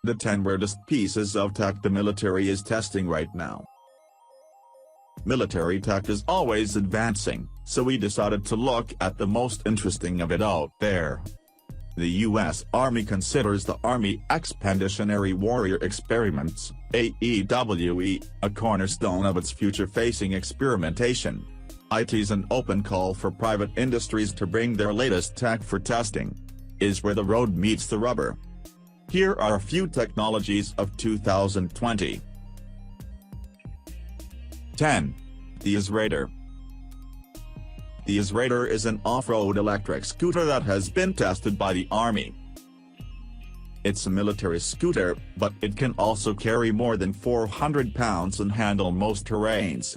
the 10 weirdest pieces of tech the military is testing right now. Military tech is always advancing, so we decided to look at the most interesting of it out there. The U.S. Army considers the Army Expeditionary Warrior Experiments, AEWE, a cornerstone of its future-facing experimentation. It's an open call for private industries to bring their latest tech for testing. Is where the road meets the rubber. Here are a few technologies of 2020. 10. The Izraider. The Izraider is an off-road electric scooter that has been tested by the Army. It's a military scooter, but it can also carry more than 400 pounds and handle most terrains.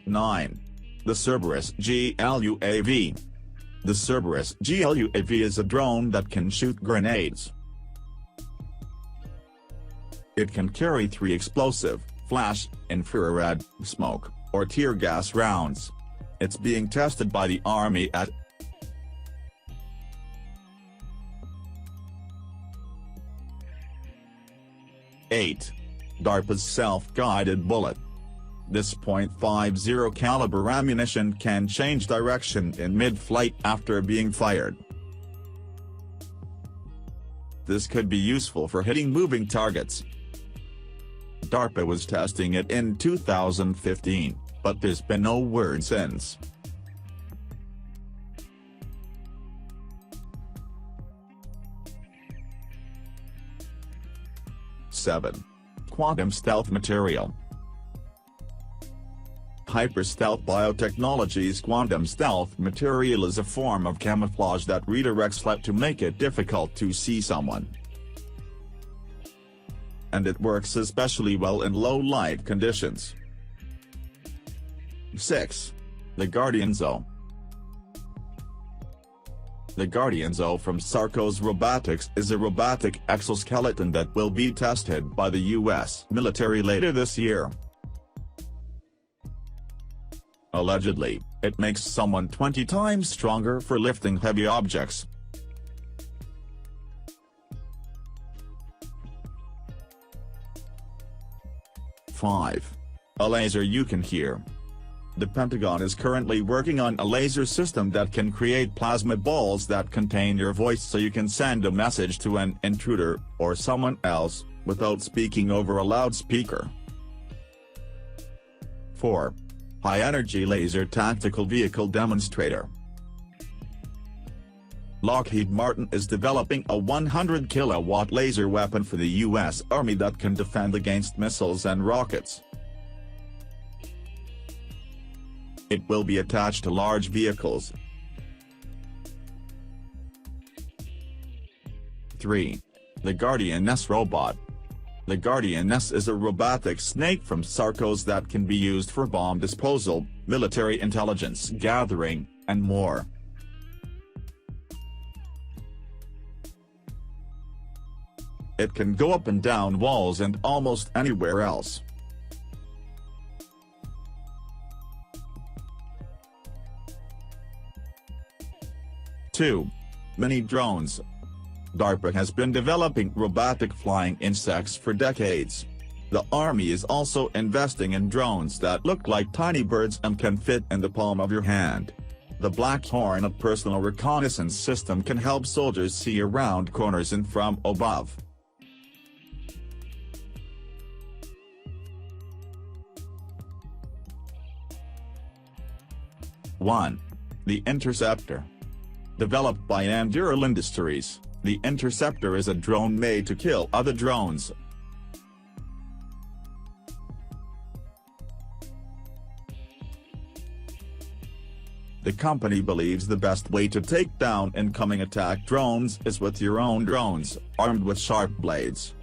Nine. The Cerberus GLUAV. The Cerberus GLUAV is a drone that can shoot grenades. It can carry 3 explosive, flash, infrared, smoke, or tear gas rounds. It's being tested by the Army at 8. DARPA's self-guided bullet. This .50 caliber ammunition can change direction in mid-flight after being fired. This could be useful for hitting moving targets. DARPA was testing it in 2015, but there's been no word since. Seven. Quantum stealth material. Hyperstealth Biotechnology's quantum stealth material is a form of camouflage that redirects light to make it difficult to see someone. And it works especially well in low light conditions. 6. The Guardian Zoo. The Guardian Zoo from Sarcos Robotics is a robotic exoskeleton that will be tested by the U.S. military later this year. Allegedly, it makes someone 20 times stronger for lifting heavy objects. 5. A laser you can hear. The Pentagon is currently working on a laser system that can create plasma balls that contain your voice so you can send a message to an intruder, or someone else, without speaking over a loudspeaker. 4. High-energy laser tactical vehicle demonstrator. Lockheed Martin is developing a 100-kilowatt laser weapon for the U.S. Army that can defend against missiles and rockets. It will be attached to large vehicles. 3. The Guardian S robot. The Guardian S is a robotic snake from Sarcos that can be used for bomb disposal, military intelligence gathering, and more. It can go up and down walls and almost anywhere else. 2. Mini drones. DARPA has been developing robotic flying insects for decades. The Army is also investing in drones that look like tiny birds and can fit in the palm of your hand. The Black Hornet personal reconnaissance system can help soldiers see around corners and from above. 1. The Interceptor. Developed by Anduril Industries, the Interceptor is a drone made to kill other drones. The company believes the best way to take down incoming attack drones is with your own drones, armed with sharp blades.